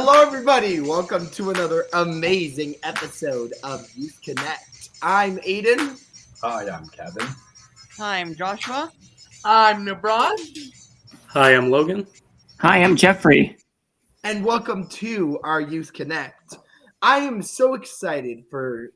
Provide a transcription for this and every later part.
Hello, everybody. Welcome to another amazing episode of Youth Connect. I'm Aiden. Hi, I'm Kevin. Hi, I'm Joshua. I'm Nibras. Hi, I'm Logan. Hi, I'm Jeffrey. And welcome to our Youth Connect. I am so excited for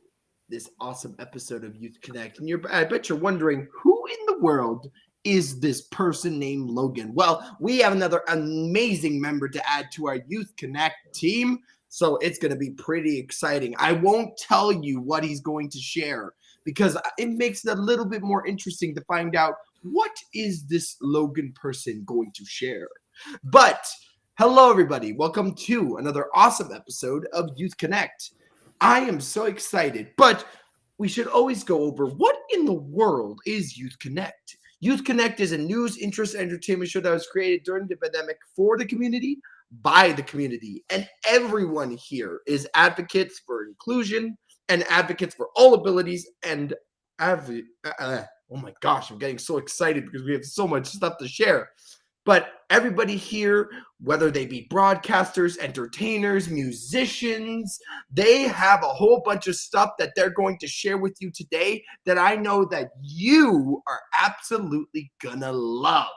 this awesome episode of Youth Connect. And I bet you're wondering, who in the world is this person named Logan? Well, we have another amazing member to add to our Youth Connect team, so it's going to be pretty exciting. I won't tell you what he's going to share because it makes it a little bit more interesting to find out what is this Logan person going to share. But hello, everybody. Welcome to another awesome episode of Youth Connect. I am so excited, but we should always go over what in the world is Youth Connect. Youth Connect is a news, interest, and entertainment show that was created during the pandemic for the community, by the community. And everyone here is advocates for inclusion and advocates for all abilities and oh my gosh, I'm getting so excited because we have so much stuff to share. But everybody here, whether they be broadcasters, entertainers, musicians, they have a whole bunch of stuff that they're going to share with you today that I know that you are absolutely gonna love.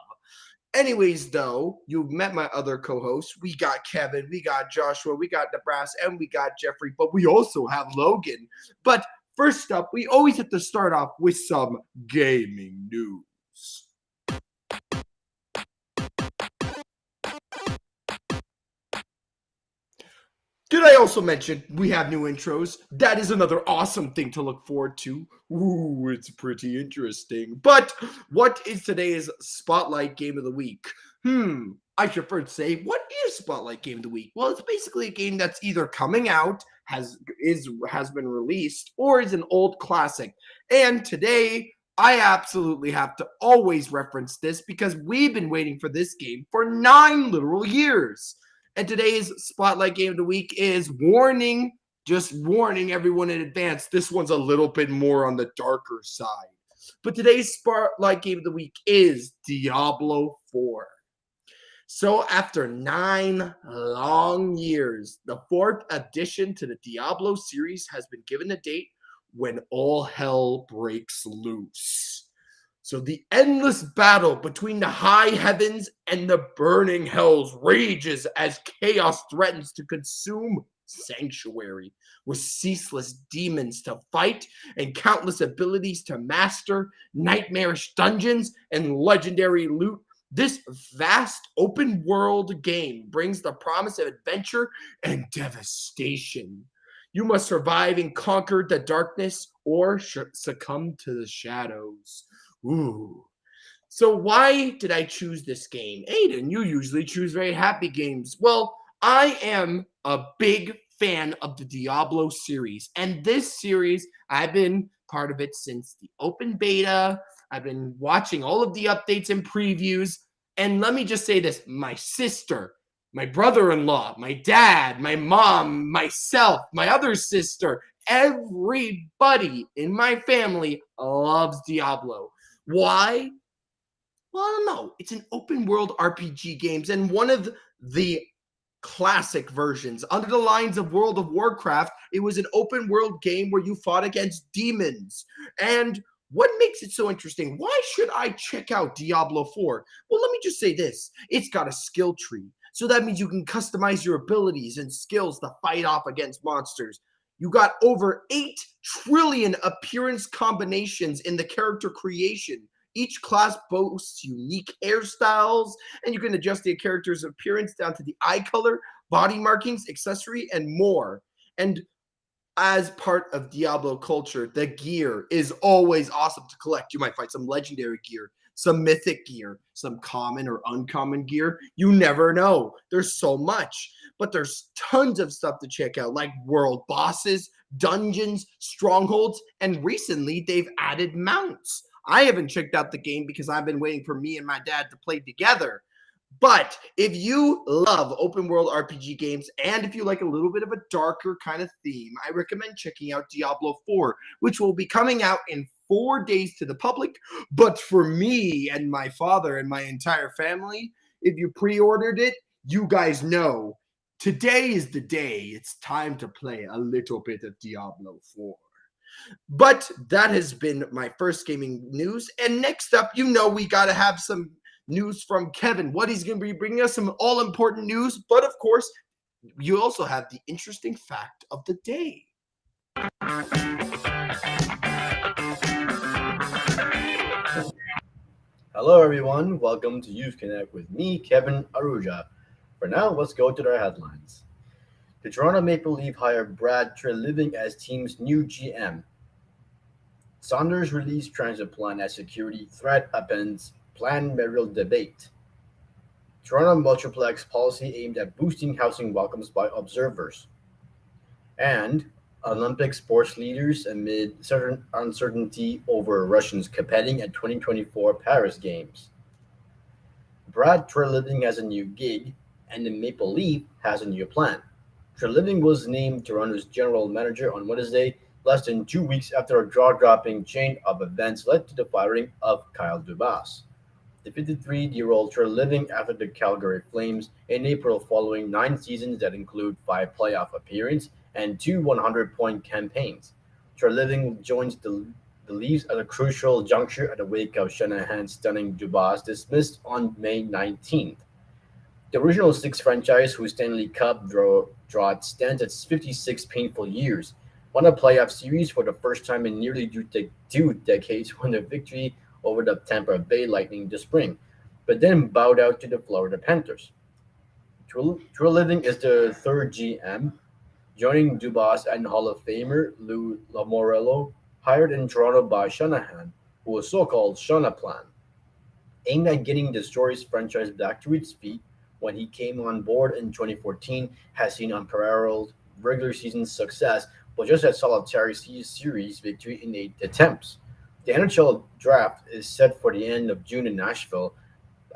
Anyways, though, you've met my other co-hosts. We got Kevin, we got Joshua, we got Nibras, and we got Jeffrey, but we also have Logan. But first up, we always have to start off with some gaming news. Did I also mention we have new intros? That is another awesome thing to look forward to. Ooh, it's pretty interesting. But what is today's Spotlight Game of the Week? I should first say, what is Spotlight Game of the Week? Well, it's basically a game that's either coming out, has been released, or is an old classic. And today, I absolutely have to always reference this because we've been waiting for this game for 9 literal years. And today's Spotlight Game of the Week is just warning everyone in advance, this one's a little bit more on the darker side. But today's Spotlight Game of the Week is Diablo 4. So after 9 long years, the 4th addition to the Diablo series has been given a date when all hell breaks loose. So the endless battle between the high heavens and the burning hells rages as chaos threatens to consume Sanctuary, with ceaseless demons to fight and countless abilities to master, nightmarish dungeons, and legendary loot. This vast open world game brings the promise of adventure and devastation. You must survive and conquer the darkness or succumb to the shadows. Ooh. So why did I choose this game? Aiden, you usually choose very happy games. Well, I am a big fan of the Diablo series. And this series, I've been part of it since the open beta. I've been watching all of the updates and previews. And let me just say this, my sister, my brother-in-law, my dad, my mom, myself, my other sister, everybody in my family loves Diablo. Why? Well, I don't know. It's an open world RPG games and one of the classic versions. Under the lines of World of Warcraft, it was an open world game where you fought against demons. And what makes it so interesting? Why should I check out Diablo 4? Well, let me just say this. It's got a skill tree. So that means you can customize your abilities and skills to fight off against monsters. You got over 8 trillion appearance combinations in the character creation. Each class boasts unique hairstyles, and you can adjust the character's appearance down to the eye color, body markings, accessory, and more. And as part of Diablo culture, the gear is always awesome to collect. You might find some legendary gear, some mythic gear, some common or uncommon gear. You never know. There's so much. But there's tons of stuff to check out, like world bosses, dungeons, strongholds, and recently they've added mounts. I haven't checked out the game because I've been waiting for me and my dad to play together. But if you love open world RPG games and if you like a little bit of a darker kind of theme, I recommend checking out Diablo 4, which will be coming out in 4 days to the public. But for me and my father and my entire family, if you pre-ordered it, you guys know Today is the day. It's time to play a little bit of Diablo 4. But that has been my first gaming news. And next up, we got to have some news from Kevin. What he's going to be bringing us, some all important news. But of course, you also have the interesting fact of the day. Hello, everyone. Welcome to Youth Connect with me, Kevin Aruja. For now, let's go to their headlines. The Toronto Maple Leaf hired Brad Treliving as team's new GM. Saunders released transit plan as security threat upends planned mayoral debate. Toronto Multiplex policy aimed at boosting housing welcomes by observers. And Olympic sports leaders amid certain uncertainty over Russians competing at 2024 Paris Games. Brad Treliving has a new gig, and the Maple Leaf has a new plan. Treliving was named Toronto's general manager on Wednesday, less than 2 weeks after a jaw-dropping chain of events led to the firing of Kyle Dubas. The 53-year-old Treliving after the Calgary Flames in April following 9 seasons that include 5 playoff appearances and 2 100-point campaigns. Treliving joins the Leafs at a crucial juncture at the wake of Shanahan's stunning Dubas dismissed on May 19th. The original Six franchise, whose Stanley Cup drought stands at 56 painful years, won a playoff series for the first time in nearly 2 decades when a victory over the Tampa Bay Lightning this spring, but then bowed out to the Florida Panthers. Treliving is the third GM, joining Dubas and Hall of Famer Lou Lamoriello, hired in Toronto by Shanahan, who was so-called Shana Plan, aimed at getting the Stories franchise back to its feet when he came on board in 2014, has seen unparalleled regular season success, but just a solitary series victory in 8 attempts. The NHL draft is set for the end of June in Nashville,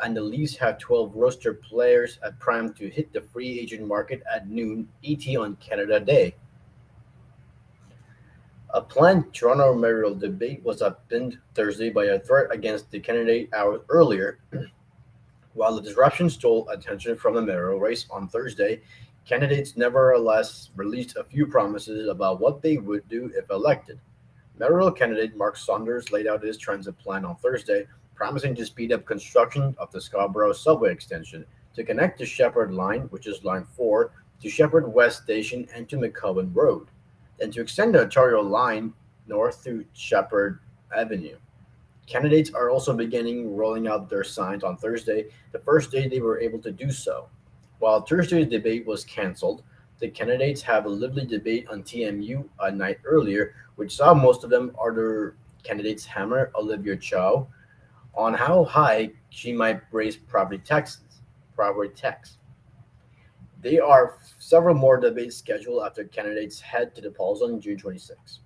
and the Leafs have 12 roster players at prime to hit the free agent market at noon ET on Canada Day. A planned Toronto mayoral debate was upended Thursday by a threat against the candidate hours earlier. While the disruption stole attention from the mayoral race on Thursday, candidates nevertheless released a few promises about what they would do if elected. Mayoral candidate Mark Saunders laid out his transit plan on Thursday, promising to speed up construction of the Scarborough subway extension to connect the Shepherd Line, which is Line 4, to Shepherd West Station and to McCowan Road, and to extend the Ontario Line north through Shepherd Avenue. Candidates are also beginning rolling out their signs on Thursday, the first day they were able to do so. While Thursday's debate was cancelled, the candidates have a lively debate on TMU a night earlier, which saw most of them other candidates hammer Olivia Chow on how high she might raise property tax. There are several more debates scheduled after candidates head to the polls on June 26.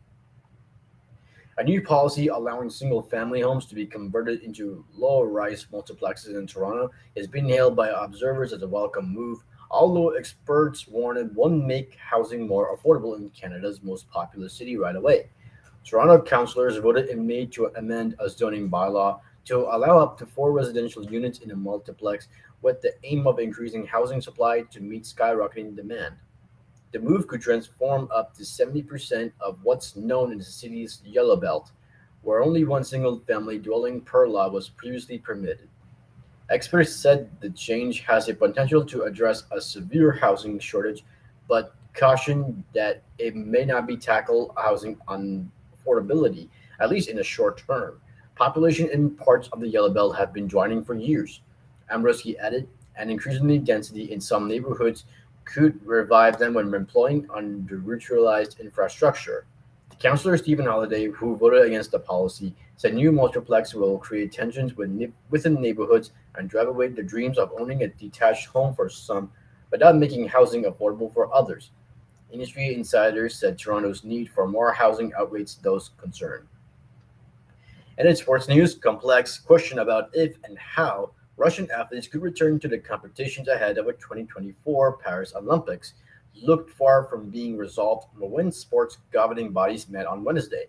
A new policy allowing single-family homes to be converted into low-rise multiplexes in Toronto is being hailed by observers as a welcome move, although experts warned won't make housing more affordable in Canada's most populous city right away. Toronto councillors voted in May to amend a zoning bylaw to allow up to 4 residential units in a multiplex with the aim of increasing housing supply to meet skyrocketing demand. The move could transform up to 70% of what's known in the city's Yellow Belt, where only one single-family dwelling per lot was previously permitted. Experts said the change has a potential to address a severe housing shortage, but cautioned that it may not be tackle housing unaffordability, at least in the short term. Population in parts of the Yellow Belt have been dwindling for years. Ambrosky added, and increasingly density in some neighborhoods could revive them when employing underutilized infrastructure. Councillor Stephen Holliday, who voted against the policy, said new multiplex will create tensions within neighborhoods and drive away the dreams of owning a detached home for some, without making housing affordable for others. Industry insiders said Toronto's need for more housing outweighs those concerned. And in sports news, complex question about if and how Russian athletes could return to the competitions ahead of the 2024 Paris Olympics looked far from being resolved when sports governing bodies met on Wednesday.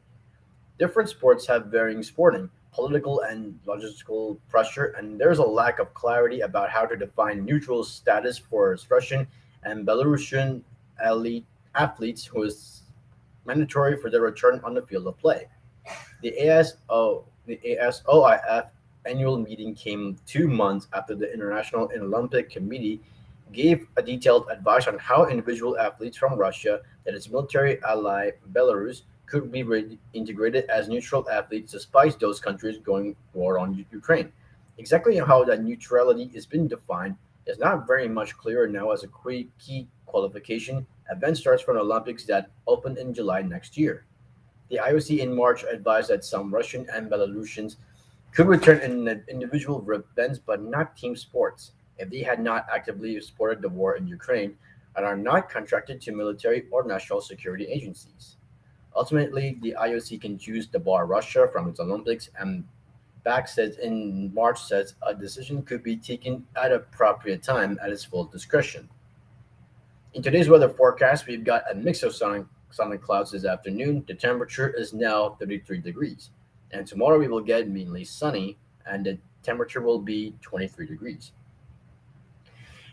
Different sports have varying sporting, political, and logistical pressure, and there's a lack of clarity about how to define neutral status for Russian and Belarusian elite athletes who is mandatory for their return on the field of play. The ASOIF annual meeting came 2 months after the International Olympic Committee gave a detailed advice on how individual athletes from Russia and its military ally Belarus could be integrated as neutral athletes despite those countries going war on Ukraine. Exactly how that neutrality is being defined is not very much clearer now as a key qualification event starts for the Olympics that open in July next year. The IOC in March advised that some Russian and Belarusians could return in individual events but not team sports if they had not actively supported the war in Ukraine and are not contracted to military or national security agencies. Ultimately, the IOC can choose to bar Russia from its Olympics, and Back says in March says a decision could be taken at appropriate time at its full discretion. In today's weather forecast, we've got a mix of sun and clouds this afternoon. The temperature is now 33 degrees. And tomorrow we will get mainly sunny and the temperature will be 23 degrees.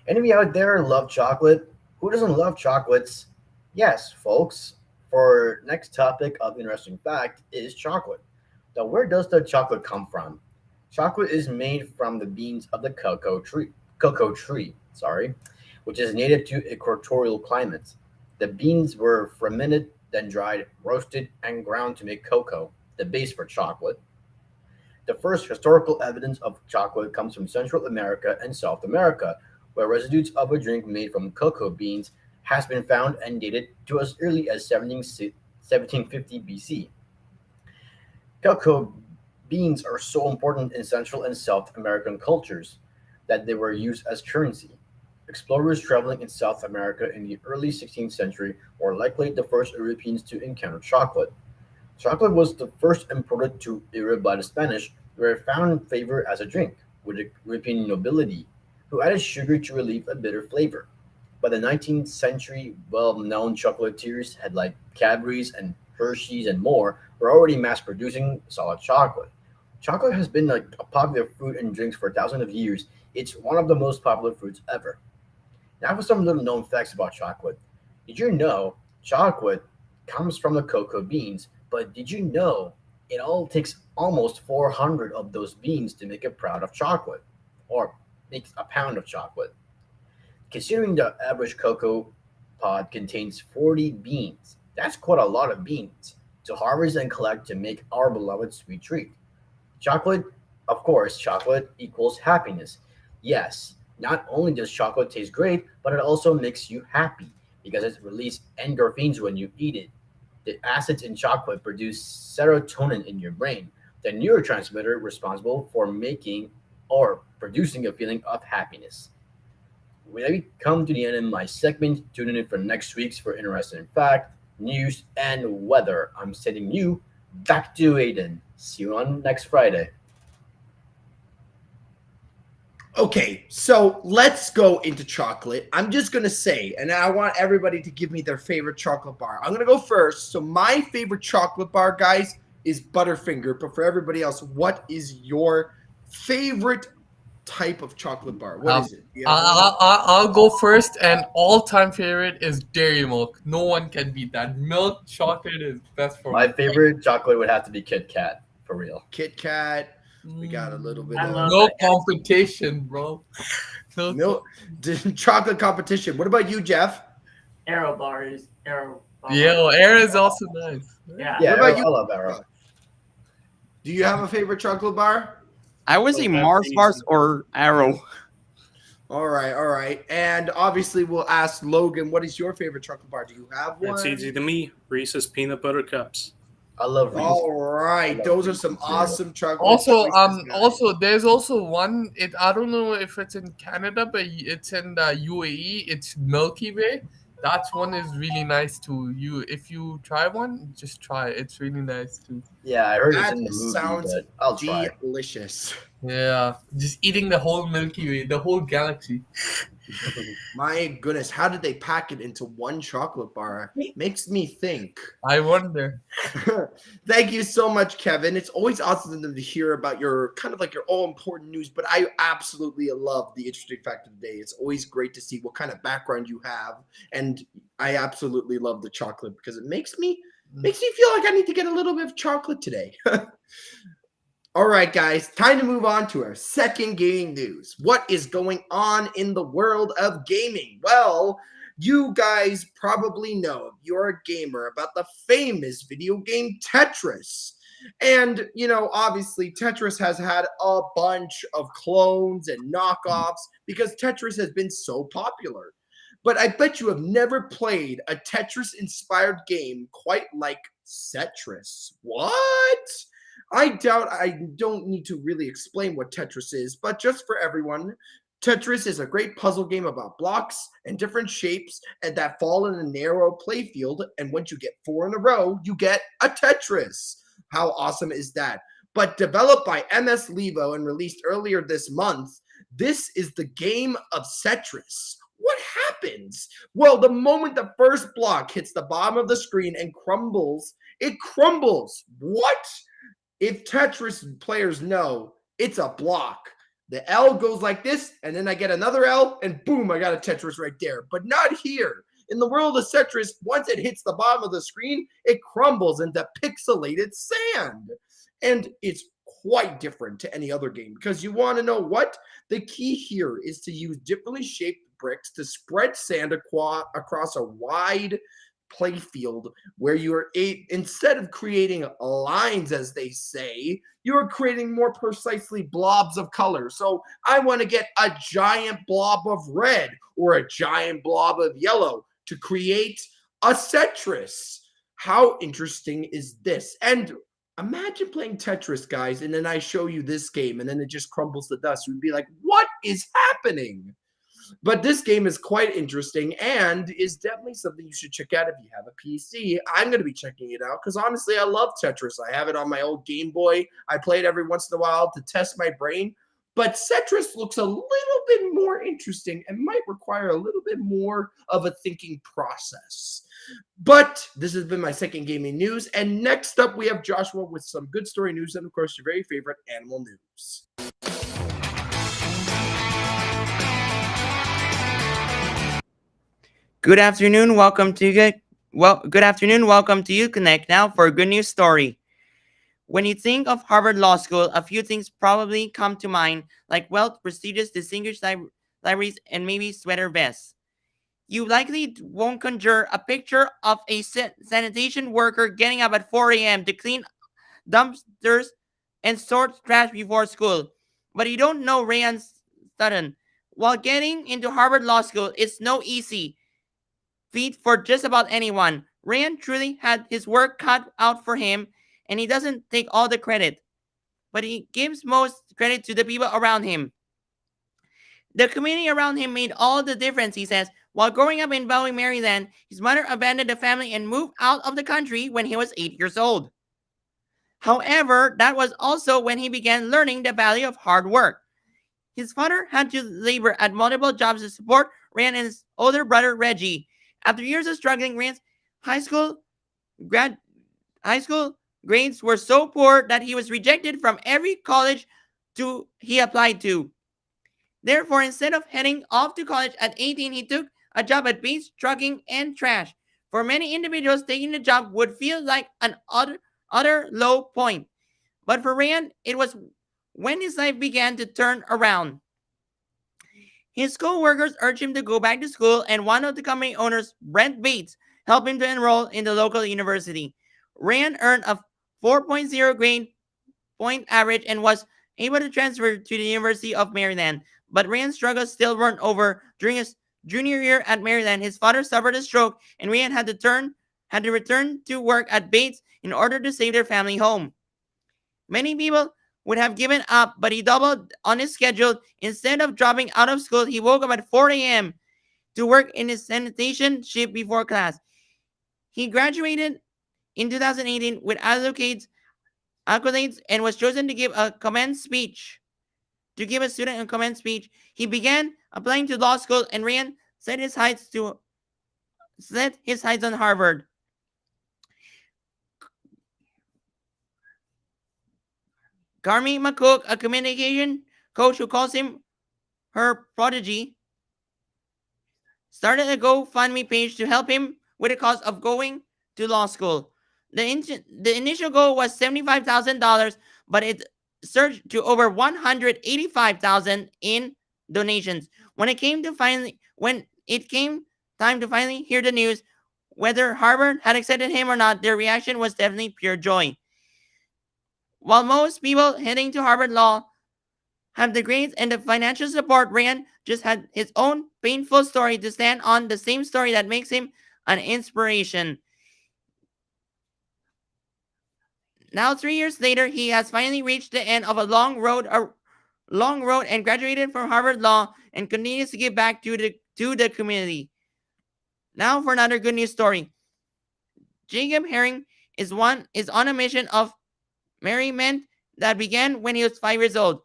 Anybody out there love chocolate? Who doesn't love chocolates? Yes, folks. For next topic of interesting fact is chocolate. Now, where does the chocolate come from? Chocolate is made from the beans of the cocoa tree, which is native to equatorial climates. The beans were fermented, then dried, roasted, and ground to make cocoa, the base for chocolate. The first historical evidence of chocolate comes from Central America and South America, where residues of a drink made from cocoa beans has been found and dated to as early as 1750 BC. Cocoa beans are so important in Central and South American cultures that they were used as currency. Explorers traveling in South America in the early 16th century were likely the first Europeans to encounter chocolate. Chocolate was the first imported to Europe by the Spanish, where it found favor as a drink with the European nobility, who added sugar to relieve a bitter flavor. By the 19th century, well-known chocolatiers had like Cadbury's and Hershey's and more were already mass-producing solid chocolate. Chocolate has been a popular fruit and drinks for thousands of years. It's one of the most popular fruits ever. Now for some little known facts about chocolate. Did you know chocolate comes from the cocoa beans, but did you know it all takes almost 400 of those beans to make a pound of chocolate, or makes a pound of chocolate? Considering the average cocoa pod contains 40 beans, that's quite a lot of beans to harvest and collect to make our beloved sweet treat. Chocolate, of course, chocolate equals happiness. Yes, not only does chocolate taste great, but it also makes you happy because it releases endorphins when you eat it. The acids in chocolate produce serotonin in your brain, the neurotransmitter responsible for making or producing a feeling of happiness. When I come to the end of my segment, tune in for next week's for interesting fact, news, and weather. I'm sending you back to Aiden. See you on next Friday. Okay, so let's go into chocolate. I'm just going to say, and I want everybody to give me their favorite chocolate bar. I'm going to go first. So my favorite chocolate bar, guys, is Butterfinger. But for everybody else, what is your favorite type of chocolate bar? What is it? I'll go first, and all-time favorite is Dairy Milk. No one can beat that. Milk chocolate is best for My me. favorite chocolate would have to be Kit Kat, for real. Kit Kat. We got a little bit I of love No that. competition, bro. milk chocolate competition. What about you, Jeff? Arrow bars. Arrow bars. Yo, air is also nice. Yeah. Yeah, What about I you? love Arrow. Do you have a favorite chocolate bar? I would say Mars bars or Arrow. All right. And obviously, we'll ask Logan, what is your favorite chocolate bar? Do you have one? It's easy to me. Reese's peanut butter cups. I love Reese's. All right. love Those are Reese's some cereal. awesome chocolate. Also, choices, guys. also there's also one. I don't know if it's in Canada, but it's in the UAE. It's Milky Way. That one is really nice too. If you try one, just try it. It's really nice too. Yeah, I heard That it's in the movie, sounds but I'll try. delicious. Yeah, just eating the whole Milky Way, the whole galaxy. My goodness, how did they pack it into one chocolate bar? Makes me think. I wonder. Thank you so much, Kevin. It's always awesome to hear about your kind of like your all important news, but I absolutely love the interesting fact of the day. It's always great to see what kind of background you have, and I absolutely love the chocolate because it makes me feel like I need to get a little bit of chocolate today. All right, guys, time to move on to our second gaming news. What is going on in the world of gaming? Well, you guys probably know, if you're a gamer, about the famous video game Tetris. And, obviously, Tetris has had a bunch of clones and knockoffs because Tetris has been so popular. But I bet you have never played a Tetris-inspired game quite like Setris. What? I doubt I don't need to really explain what Tetris is, but just for everyone, Tetris is a great puzzle game about blocks and different shapes and that fall in a narrow playfield. And once you get 4 in a row, you get a Tetris. How awesome is that? But developed by MS Levo and released earlier this month, this is the game of Setris. What happens? Well, the moment the first block hits the bottom of the screen and crumbles, it crumbles. What? If Tetris players know, it's a block. The L goes like this, and then I get another L, and boom, I got a Tetris right there. But not here. In the world of Tetris, once it hits the bottom of the screen, it crumbles into pixelated sand. And it's quite different to any other game because you want to know what? The key here is to use differently shaped bricks to spread sand across a wide playfield where you're instead of creating lines, as they say, you're creating more precisely blobs of color. So I want to get a giant blob of red or a giant blob of yellow to create a Tetris. How interesting is this? And imagine playing Tetris, guys, and then I show you this game and then it just crumbles to dust. You'd be like, what is happening? But this game is quite interesting and is definitely something you should check out if you have a PC. I'm going to be checking it out because honestly, I love Tetris. I have it on my old Game Boy. I play it every once in a while to test my brain. But Tetris looks a little bit more interesting and might require a little bit more of a thinking process. But this has been my second gaming news. And next up, we have Joshua with some good story news and, of course, your very favorite animal news. Good afternoon. Welcome to You Connect now for a good news story. When you think of Harvard Law School, a few things probably come to mind, like prestigious, distinguished libraries, and maybe sweater vests. You likely won't conjure a picture of a sanitation worker getting up at 4 a.m. to clean dumpsters and sort trash before school. But you don't know Ryan Studden. While getting into Harvard Law School, it's no easy feat for just about anyone. Ryan truly had his work cut out for him, and he doesn't take all the credit, but he gives most credit to the people around him. The community around him made all the difference, he says. While growing up in Bowie, Maryland, his mother abandoned the family and moved out of the country when he was 8 years old. However, that was also when he began learning the value of hard work. His father had to labor at multiple jobs to support Ryan and his older brother, Reggie. After years of struggling, Ryan's high school grades were so poor that he was rejected from every college he applied to. Therefore, instead of heading off to college at 18, he took a job at Bates Trucking and Trash. For many individuals, taking the job would feel like an utter low point. But for Ryan, it was when his life began to turn around. His co-workers urged him to go back to school, and one of the company owners, Brent Bates, helped him to enroll in the local university. Ryan earned a 4.0 grade point average and was able to transfer to the University of Maryland. But Ryan's struggles still weren't over. During his junior year at Maryland, his father suffered a stroke, and Ryan had to return to work at Bates in order to save their family home. Many people would have given up, but he doubled on his schedule. Instead of dropping out of school, he woke up at 4 a.m. to work in his sanitation shift before class. He graduated in 2018 with accolades and was chosen to give a commencement speech. He began applying to law school, and Ryan set his sights on Harvard. Carmi McCook, a communication coach who calls him her prodigy, started a GoFundMe page to help him with the cost of going to law school. The initial goal was $75,000, but it surged to over $185,000 in donations. When it came time to finally hear the news, whether Harvard had accepted him or not, their reaction was definitely pure joy. While most people heading to Harvard Law have the grades and the financial support, Ryan just had his own painful story to stand on, the same story that makes him an inspiration. Now, 3 years later, he has finally reached the end of a long road and graduated from Harvard Law and continues to give back to the community. Now for another good news story. Jacob Herring is on a mission of merriment that began when he was 5 years old.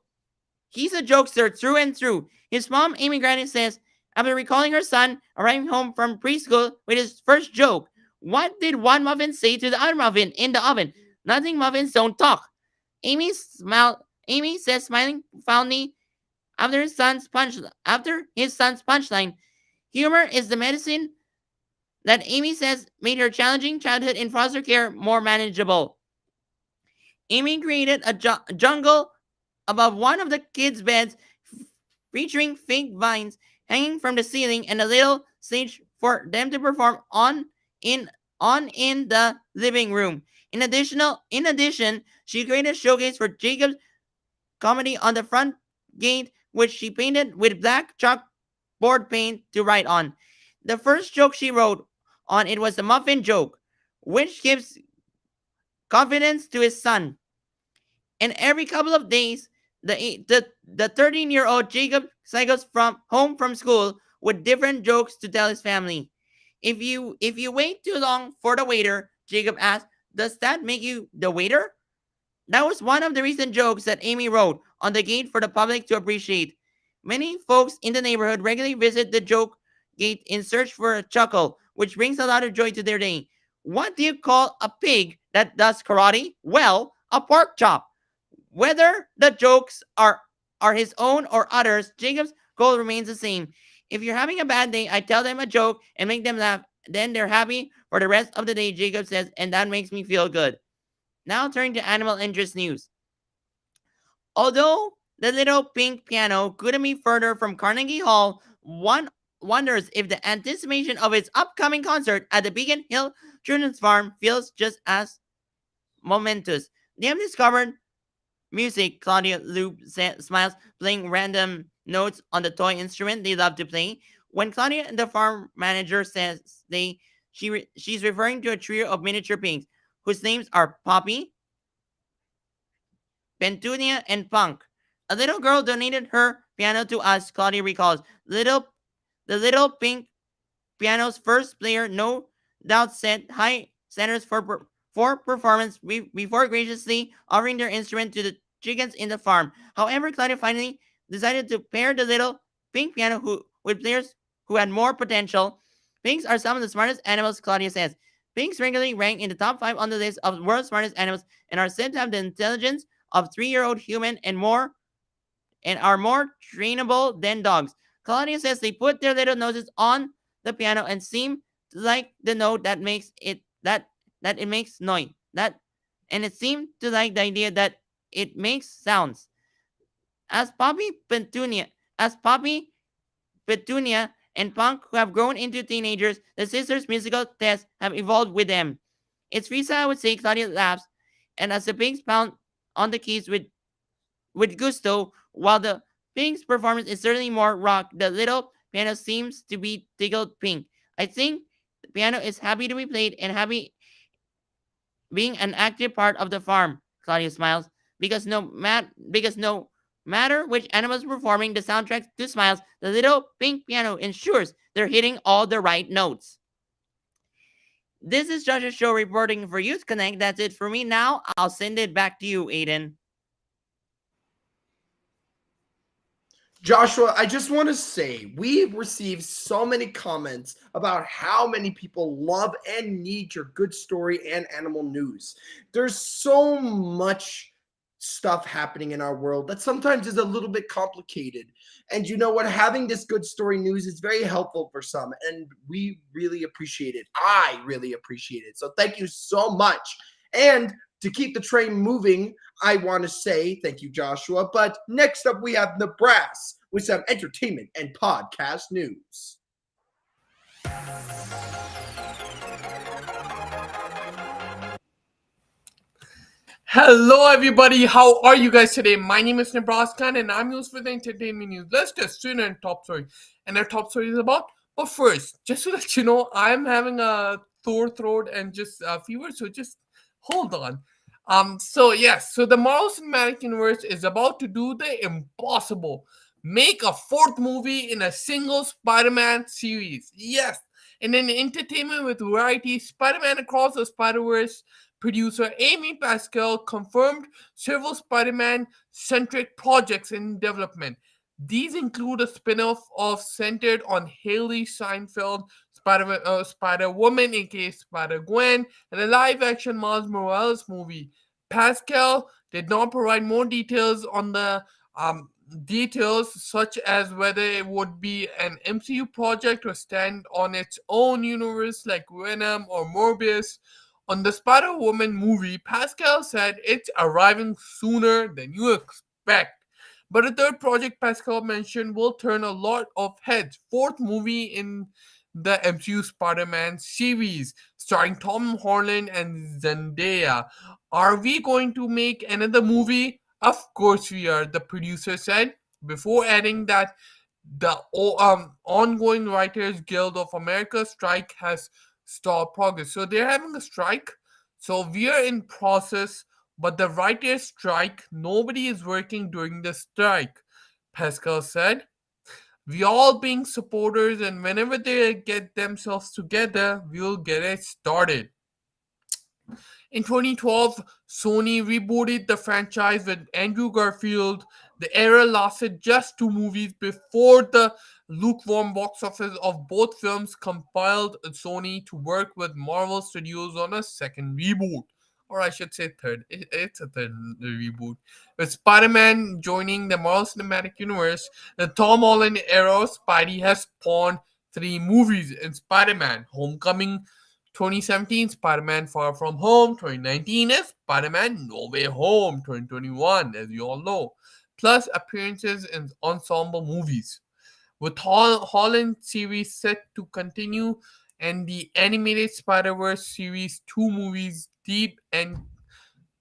He's a jokester through and through. His mom, Amy Granny, says, after recalling her son arriving home from preschool with his first joke, "What did one muffin say to the other muffin in the oven? Nothing, muffins don't talk." Amy says, smiling fondly after his son's punchline. Humor is the medicine that Amy says made her challenging childhood in foster care more manageable. Amy created a jungle above one of the kids' beds, featuring fake vines hanging from the ceiling and a little stage for them to perform in the living room. In addition, she created a showcase for Jacob's comedy on the front gate, which she painted with black chalkboard paint to write on. The first joke she wrote on it was the muffin joke, which gives confidence to his son. And every couple of days, the 13-year-old Jacob cycles home from school with different jokes to tell his family. If you wait too long for the waiter, Jacob asked, "Does that make you the waiter?" That was one of the recent jokes that Amy wrote on the gate for the public to appreciate. Many folks in the neighborhood regularly visit the joke gate in search for a chuckle, which brings a lot of joy to their day. What do you call a pig that does karate? Well, a pork chop. Whether the jokes are his own or others, Jacob's goal remains the same. If you're having a bad day, I tell them a joke and make them laugh. Then they're happy for the rest of the day, Jacob says, and that makes me feel good. Now turning to animal interest news. Although the little pink piano couldn't be further from Carnegie Hall, one wonders if the anticipation of its upcoming concert at the Beacon Hill Children's Farm feels just as momentous. They have discovered music, Claudia Loop smiles, playing random notes on the toy instrument they love to play. When Claudia, the farm manager, says she's referring to a trio of miniature pinks whose names are Poppy, Petunia, and Punk. A little girl donated her piano to us, Claudia recalls. The little pink piano's first player no doubt set high standards for performance before graciously offering their instrument to the chickens in the farm. However, Claudia finally decided to pair the little pink piano with players who had more potential. Pinks are some of the smartest animals, Claudia says. Pinks regularly rank in the top 5 on the list of the world's smartest animals and are said to have the intelligence of 3-year-old human and are more trainable than dogs. Claudia says they put their little noses on the piano and seem to like the note that makes it that it makes noise. And it seemed to like the idea that it makes sounds. As Poppy, Petunia, and Punk, who have grown into teenagers, the sisters' musical tests have evolved with them. It's Risa, I would say, Claudia laughs, and as the Pinks pound on the keys with gusto, while the Pink's performance is certainly more rock, the little piano seems to be tickled pink. I think the piano is happy to be played and happy being an active part of the farm, Claudia smiles, because no matter which animal is performing the soundtrack to Smiles, the little pink piano ensures they're hitting all the right notes. This is Josh's show reporting for Youth Connect. That's it for me. Now, I'll send it back to you, Aiden. Joshua, I just want to say we've received so many comments about how many people love and need your good story and animal news. There's so much stuff happening in our world that sometimes is a little bit complicated. And you know what? Having this good story news is very helpful for some, and we really appreciate it. I really appreciate it. So thank you so much. And to keep the train moving, I want to say thank you, Joshua. But next up, we have Nibras with some entertainment and podcast news. Hello, everybody. How are you guys today? My name is Nibras Khan, and I'm used for the entertainment news. Let's get straight into top story. And our top story is about. But first, just to let you know, I'm having a sore throat and just fever, so just hold on. So the Marvel Cinematic Universe is about to do the impossible. Make a fourth movie in a single Spider-Man series. Yes. And in entertainment with variety, Spider-Man Across the Spider-Verse producer Amy Pascal confirmed several Spider-Man centric projects in development. These include a spin-off of centered on Haley Steinfeld, Spider-Woman aka Spider-Gwen, and a live-action Miles Morales movie. Pascal did not provide more details on the details such as whether it would be an MCU project or stand on its own universe like Venom or Morbius. On the Spider-Woman movie, Pascal said it's arriving sooner than you expect. But a third project Pascal mentioned will turn a lot of heads. Fourth movie in the MCU Spider-Man series, starring Tom Holland and Zendaya. Are we going to make another movie? Of course we are, the producer said, before adding that the ongoing Writers Guild of America strike has stalled progress. So they're having a strike. So we are in process, but the writers strike. Nobody is working during the strike, Pascal said. We all being supporters, and whenever they get themselves together, we'll get it started. In 2012, Sony rebooted the franchise with Andrew Garfield. The era lasted just two movies before the lukewarm box office of both films compelled Sony to work with Marvel Studios on a second reboot. Or I should say third. It's a third reboot. With Spider-Man joining the Marvel Cinematic Universe, the Tom Holland era of Spidey has spawned three movies in Spider-Man: Homecoming, 2017 Spider-Man Far From Home, 2019 is Spider-Man No Way Home, 2021, as you all know, plus appearances in ensemble movies. With Holland series set to continue and the animated Spider-Verse series, two movies deep and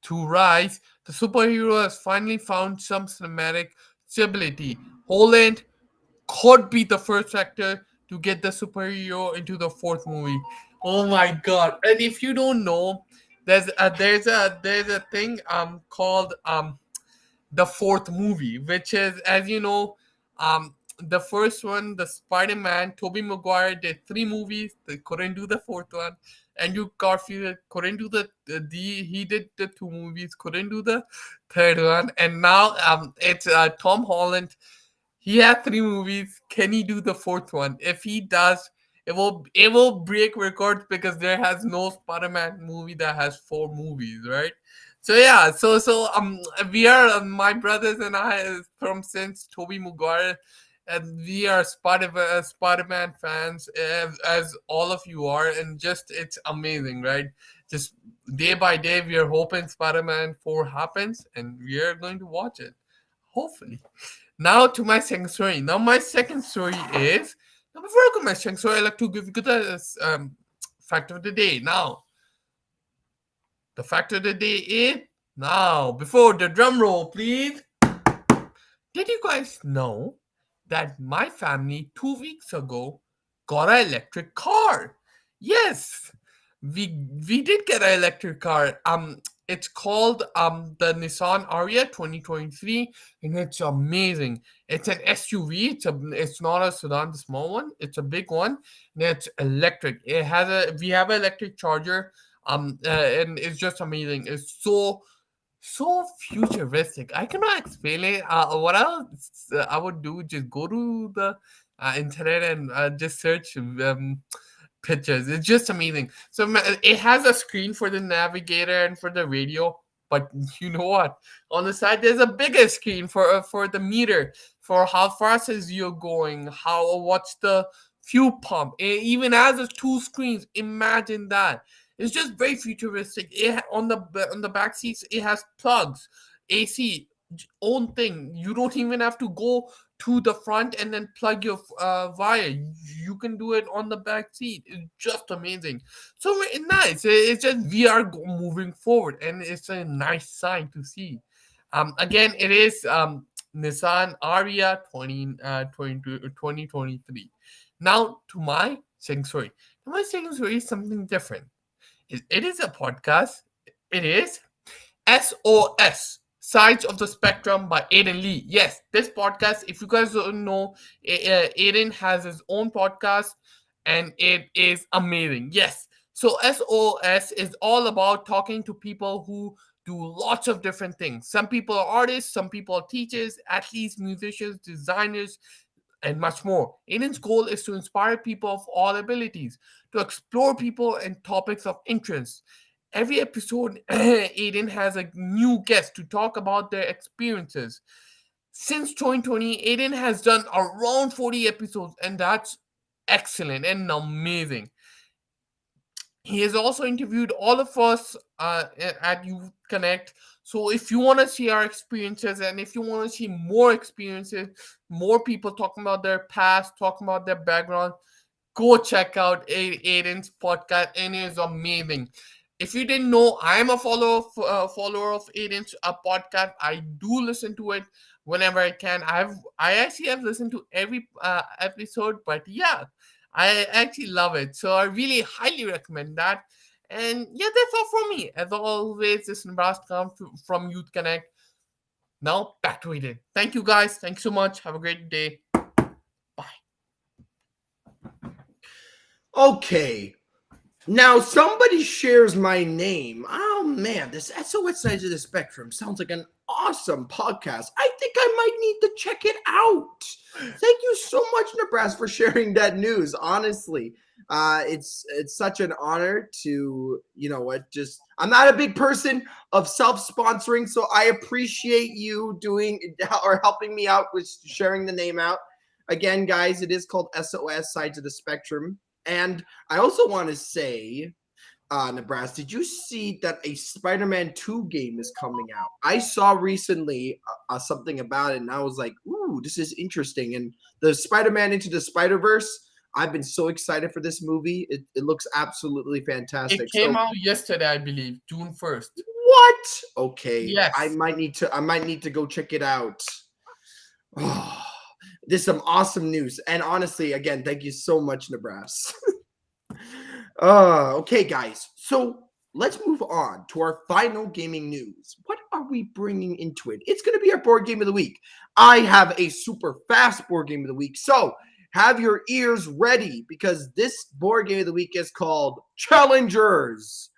to rise, the superhero has finally found some cinematic stability. Holland could be the first actor to get the superhero into the fourth movie. Oh my god! And if you don't know, there's a thing called the fourth movie, which is, as you know, the first one, the Spider-Man, Tobey Maguire did three movies. They couldn't do the fourth one. Andrew Garfield couldn't do the he did the two movies, couldn't do the third one, and now it's Tom Holland. He had three movies. Can he do the fourth one? If he does, it will break records because there has no Spider-Man movie that has four movies, right? So yeah, so we are my brothers and I from since Tobey Maguire, and we are Spider-Man fans as all of you are, and just it's amazing, right? Just day by day, we are hoping Spider-Man 4 happens, and we are going to watch it, hopefully. Now to my second story. Now my second story is now before I go to my second story, I like to give you the fact of the day. Now the fact of the day is now before the drum roll, please. Did you guys know that my family 2 weeks ago got an electric car? Yes, we did get an electric car. It's called the Nissan Ariya 2023, and it's amazing. It's an SUV. It's not a sedan, the small one. It's a big one, and it's electric. We have an electric charger. And it's just amazing. It's so so futuristic. I cannot explain it. What else I would do? Just go to the internet and just search pictures. It's just amazing. So it has a screen for the navigator and for the radio. But you know what? On the side, there's a bigger screen for the meter, for how fast is you're going, how what's the fuel pump. It even has a two screens. Imagine that. It's just very futuristic. On the back seats, it has plugs, AC, own thing. You don't even have to go to the front and then plug your wire. You can do it on the back seat. It's just amazing. So nice. It's just VR moving forward, and it's a nice sign to see. Again, it is Nissan Aria 2023. Now to my second story. My second story is something different. It is a podcast. It is SOS, Sides of the Spectrum by Aiden Lee. Yes, this podcast, if you guys don't know, Aiden has his own podcast and it is amazing. Yes. So SOS is all about talking to people who do lots of different things. Some people are artists, some people are teachers, athletes, musicians, designers, and much more. Aiden's goal is to inspire people of all abilities, to explore people and topics of interest. Every episode, Aiden has a new guest to talk about their experiences. Since 2020, Aiden has done around 40 episodes, and that's excellent and amazing. He has also interviewed all of us at Youth Connect. So if you want to see our experiences and if you want to see more experiences, more people talking about their past, talking about their background, go check out Aiden's podcast, and it is amazing. If you didn't know, I am a follower of Aiden's podcast. I do listen to it whenever I can. I actually have listened to every episode, but yeah, I actually love it. So I really highly recommend that. And yeah, that's all from me. As always, this is Nibras Khan from Youth Connect. Now back to Aiden. Thank you guys. Thanks so much. Have a great day. Okay. Now somebody shares my name. Oh man, this SOS Sides of the Spectrum sounds like an awesome podcast. I think I might need to check it out. Thank you so much, Nibras, for sharing that news. Honestly, it's such an honor to, you know what, just I'm not a big person of self-sponsoring, so I appreciate you doing or helping me out with sharing the name out. Again, guys, it is called SOS Sides of the Spectrum. And I also want to say, Nibras, did you see that a Spider-Man 2 game is coming out? I saw recently something about it, and I was like, ooh, this is interesting. And the Spider-Man Into the Spider-Verse, I've been so excited for this movie. It looks absolutely fantastic. It came out yesterday, I believe, June 1st. What? Okay. Yes. I might need to go check it out. Oh, this is some awesome news. And honestly, again, thank you so much, Nibras. Okay, guys. So let's move on to our final gaming news. What are we bringing into it? It's going to be our board game of the week. I have a super fast board game of the week. So have your ears ready because this board game of the week is called Challengers.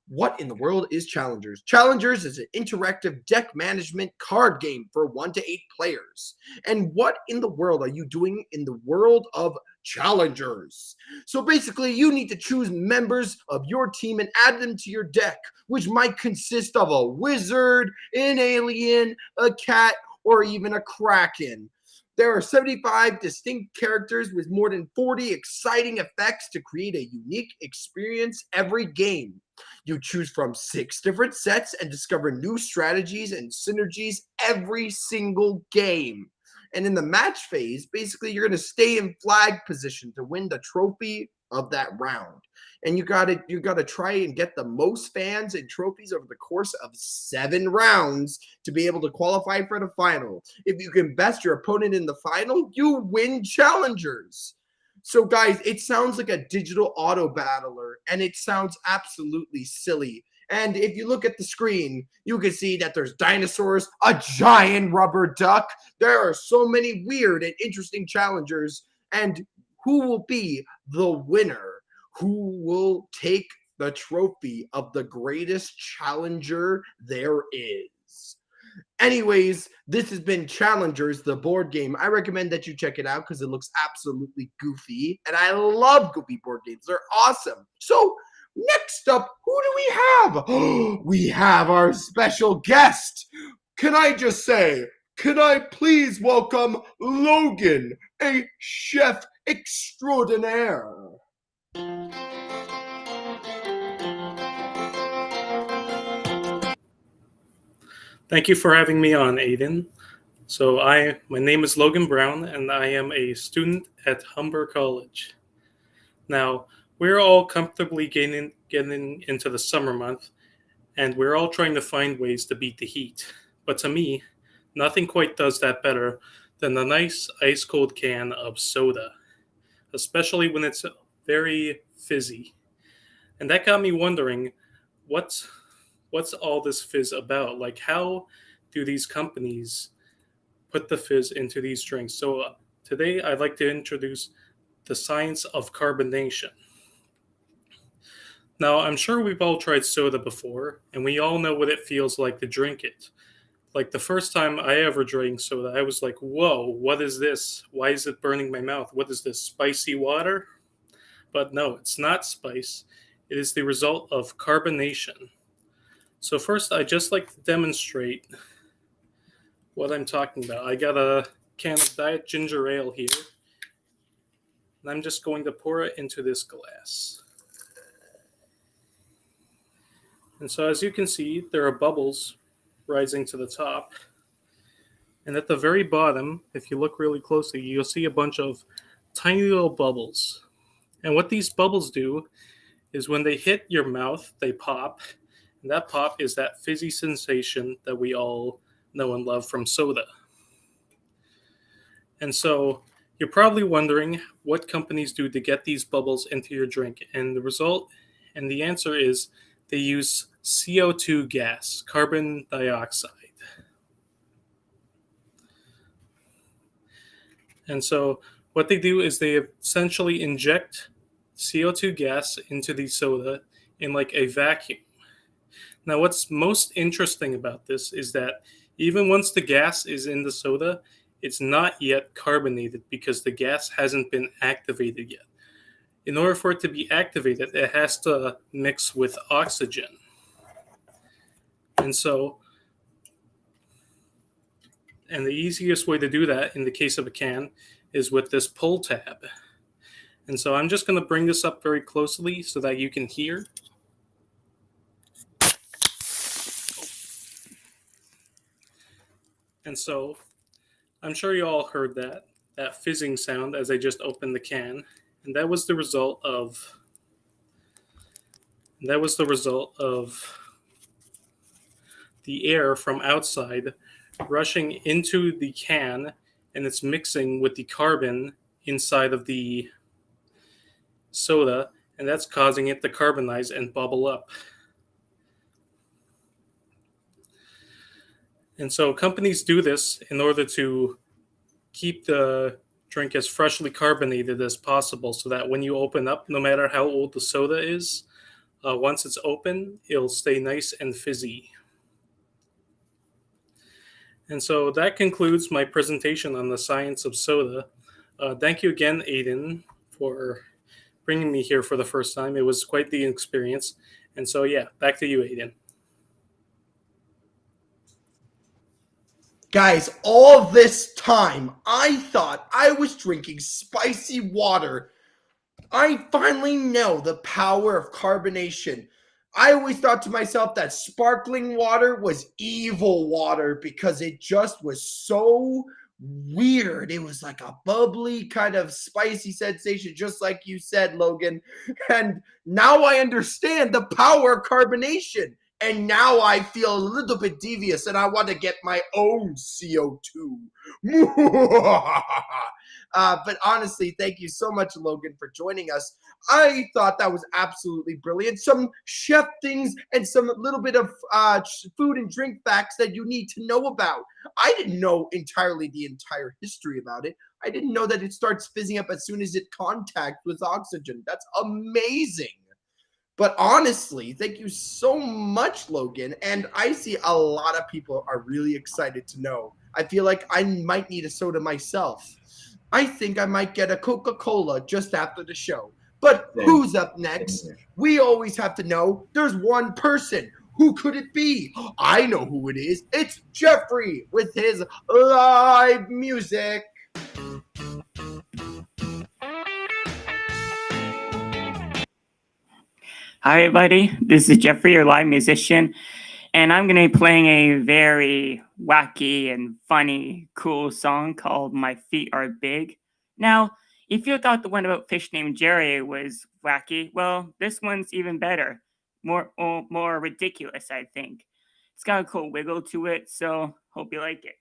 What in the world is Challengers? Challengers is an interactive deck management card game for 1 to 8 players. And what in the world are you doing in the world of Challengers? So basically, you need to choose members of your team and add them to your deck, which might consist of a wizard, an alien, a cat, or even a kraken. There are 75 distinct characters with more than 40 exciting effects to create a unique experience every game. You choose from 6 different sets and discover new strategies and synergies every single game. And in the match phase, basically, you're going to stay in flag position to win the trophy of that round. And you gotta try and get the most fans and trophies over the course of 7 rounds to be able to qualify for the final. If you can best your opponent in the final, you win Challengers. So guys, it sounds like a digital auto battler, and it sounds absolutely silly. And if you look at the screen, you can see that there's dinosaurs, a giant rubber duck. There are so many weird and interesting challengers. And who will be the winner? Who will take the trophy of the greatest challenger there is? Anyways, this has been Challengers, the board game. I recommend that you check it out because it looks absolutely goofy. And I love goofy board games. They're awesome. So next up, who do we have? We have our special guest. Can I just say, can I please welcome Logan, a chef extraordinaire? Thank you for having me on, Aiden. So my name is Logan Brown, and I am a student at Humber College. Now, we're all comfortably getting into the summer month, and we're all trying to find ways to beat the heat. But to me, nothing quite does that better than a nice ice-cold can of soda, especially when it's very fizzy. And that got me wondering, what's all this fizz about? Like, how do these companies put the fizz into these drinks? So today I'd like to introduce the science of carbonation. Now, I'm sure we've all tried soda before, and we all know what it feels like to drink it. Like the first time I ever drank soda, I was like, whoa, what is this? Why is it burning my mouth? What is this, spicy water? But no, it's not spice. It is the result of carbonation. So first, I just like to demonstrate what I'm talking about. I got a can of Diet Ginger Ale here, and I'm just going to pour it into this glass. And so as you can see, there are bubbles rising to the top. And at the very bottom, if you look really closely, you'll see a bunch of tiny little bubbles. And what these bubbles do is when they hit your mouth, they pop. And that pop is that fizzy sensation that we all know and love from soda. And so you're probably wondering what companies do to get these bubbles into your drink. And the answer is they use CO2 gas, carbon dioxide. And so what they do is they essentially inject CO2 gas into the soda in like a vacuum. Now, what's most interesting about this is that even once the gas is in the soda, it's not yet carbonated because the gas hasn't been activated yet. In order for it to be activated, it has to mix with oxygen. And the easiest way to do that in the case of a can is with this pull tab. And so I'm just going to bring this up very closely so that you can hear. And so I'm sure you all heard that fizzing sound as I just opened the can. And that was the result of the air from outside rushing into the can, and it's mixing with the carbon inside of the soda, and that's causing it to carbonize and bubble up. And so companies do this in order to keep the drink as freshly carbonated as possible so that when you open up, no matter how old the soda is, once it's open, it'll stay nice and fizzy. And so that concludes my presentation on the science of soda. Thank you again, Aiden, for bringing me here for the first time. It was quite the experience. And so, yeah, back to you, Aiden. Guys, all this time, I thought I was drinking spicy water. I finally know the power of carbonation. I always thought to myself that sparkling water was evil water because it just was so weird. It was like a bubbly kind of spicy sensation, just like you said, Logan. And now I understand the power of carbonation. And now I feel a little bit devious and I want to get my own CO2. But honestly, thank you so much, Logan, for joining us. I thought that was absolutely brilliant. Some chef things and some little bit of food and drink facts that you need to know about. I didn't know entirely the entire history about it. I didn't know that it starts fizzing up as soon as it contacts with oxygen. That's amazing. But honestly, thank you so much, Logan. And I see a lot of people are really excited to know. I feel like I might need a soda myself. I think I might get a Coca-Cola just after the show. But Same. who's up Same next? here. We always have to know there's one person. Who could it be? I know who it is. It's Jeffrey with his live music. Hi, everybody. This is Jeffrey, your live musician, and I'm going to be playing a very wacky and funny, cool song called My Feet Are Big. Now, if you thought the one about fish named Jerry was wacky, well, this one's even better. More ridiculous, I think. It's got a cool wiggle to it, so hope you like it.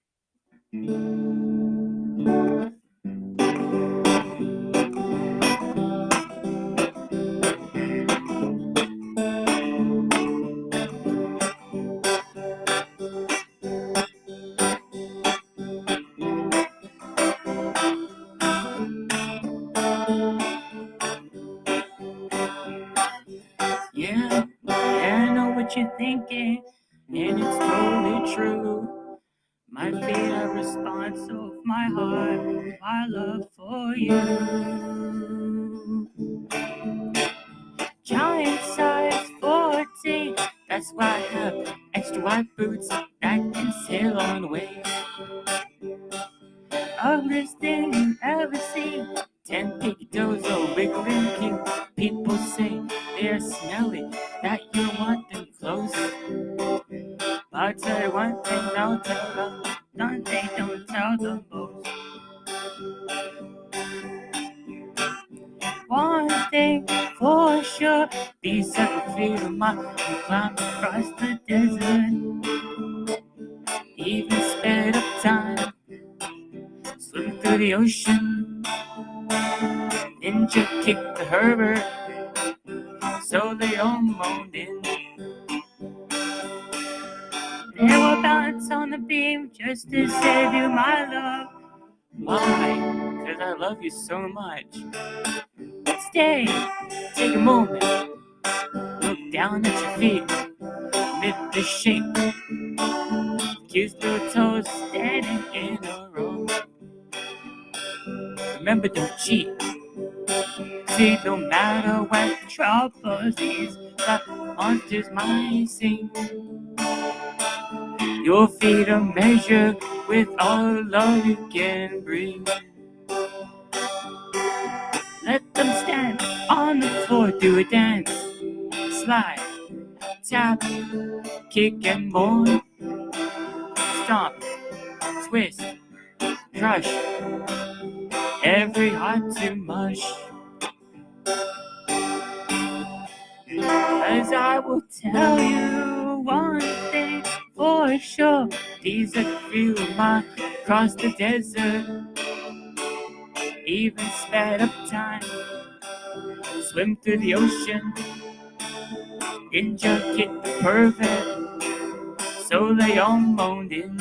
Yeah, I know what you're thinking, and it's totally true. My feet are response of my heart, my love for you. Giant size 14, that's why I have extra wide boots that can sail on waves. Ugliest thing you ever seen, 10 pinky toes all wiggling cute. People say they're smelly, that you want them close. But I'll tell you one thing, I'll tell them, don't tell them both. One thing for sure, these are the feet of mine who climb across the desert. Even sped up time, swim through the ocean. Ninja kicked the Herbert, so they all moaned in. They will bounce on the beam just to save you, my love. Why? Because I love you so much. Stay, take a moment, look down at your feet, amid the shape. Kiss your toes standing in a row. Remember, don't cheat. See, no matter what troubles these monsters might sing, your feet are measured with all the love you can bring. Let them stand on the floor, do a dance, slide, tap, kick and moan, stomp, twist, crush, every heart to mush. As I will tell you one thing for sure, these are the few of mine across the desert. Even sped up time, swim through the ocean. Ninja kicked the perfect, so they all moaned in.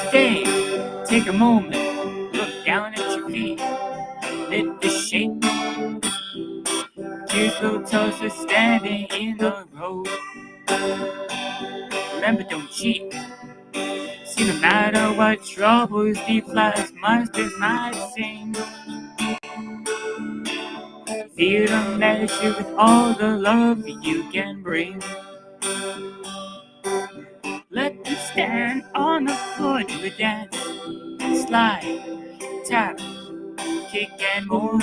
Stay, take a moment, look down at your feet, let the shape. Cute little toes are standing in a row. Remember, don't cheat. See, no matter what troubles the flies monsters might sing, feel the measure with all the love you can bring. Let them stand on the floor, do a dance, slide, tap, kick and move,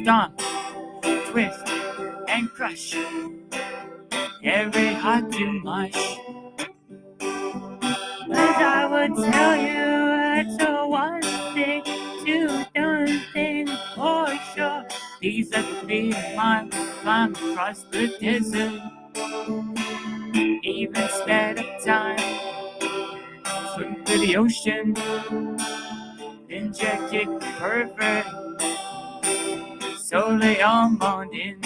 stomp, twist and crush, every heart to mush. But I would tell you it's a one thing, two done thing for sure. These are the feet of mine, climb across the desert. Even spend of time swim through the ocean. Ninja kick pervert, so they all moaned in.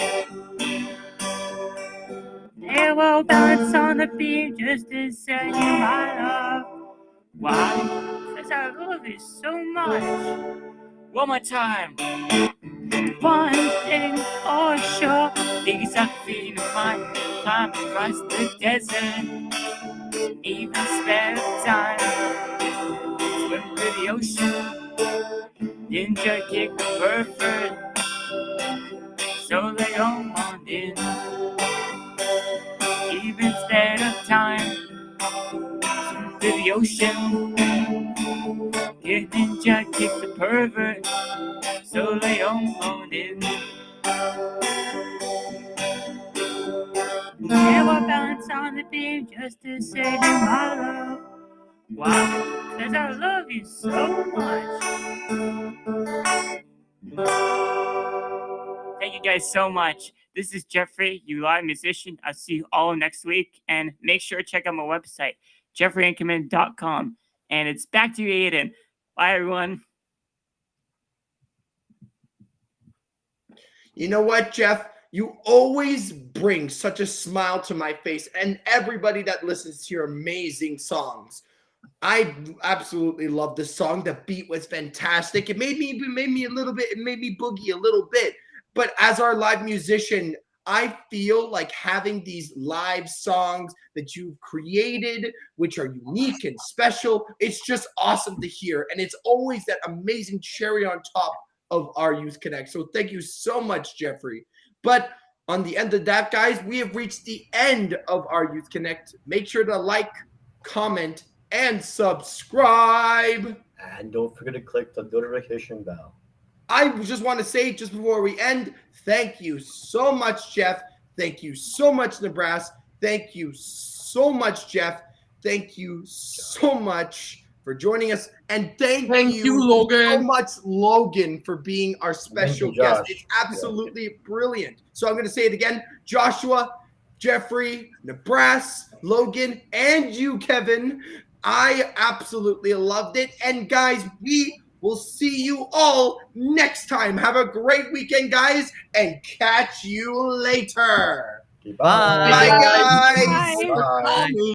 They will balance on the beam just to say my love. Why? Because I love you so much. One more time. One thing for sure, these are feet of mine. Climb across the desert, even spend time. Swim through the ocean, ninja kick perfect, so they all moaned in. Even spend of time, swim through the ocean, ninja kick the pervert, so they all moaned in. Yeah, we'll balance on the beam just to say you my love. Why? Because I love you so much. Thank you guys so much. This is Jeffrey, you live musician. I'll see you all next week. And make sure to check out my website, jeffreyandcommand.com. And it's back to you, Aiden. Bye, everyone. You know what, Jeff? You always bring such a smile to my face and everybody that listens to your amazing songs. I absolutely love this song. The beat was fantastic. It made me a little bit, it made me boogie a little bit. But as our live musician, I feel like having these live songs that you've created, which are unique and special, it's just awesome to hear. And it's always that amazing cherry on top of our Youth Connect. So thank you so much, Jeffrey. But on the end of that, guys, we have reached the end of our Youth Connect. Make sure to like, comment, and subscribe. And don't forget to click the notification bell. I just want to say, just before we end, thank you so much, Jeff. Thank you so much, Nibras. Thank you so much, Jeff. Thank you so much for joining us. And thank you, Logan. so much, Logan, for being our special Thank you, guest. Josh. It's absolutely brilliant. So I'm going to say it again. Joshua, Jeffrey, Nibras, Logan, and you, Kevin. I absolutely loved it. And guys, we will see you all next time. Have a great weekend, guys, and catch you later. Goodbye. Bye, guys. Bye. Bye.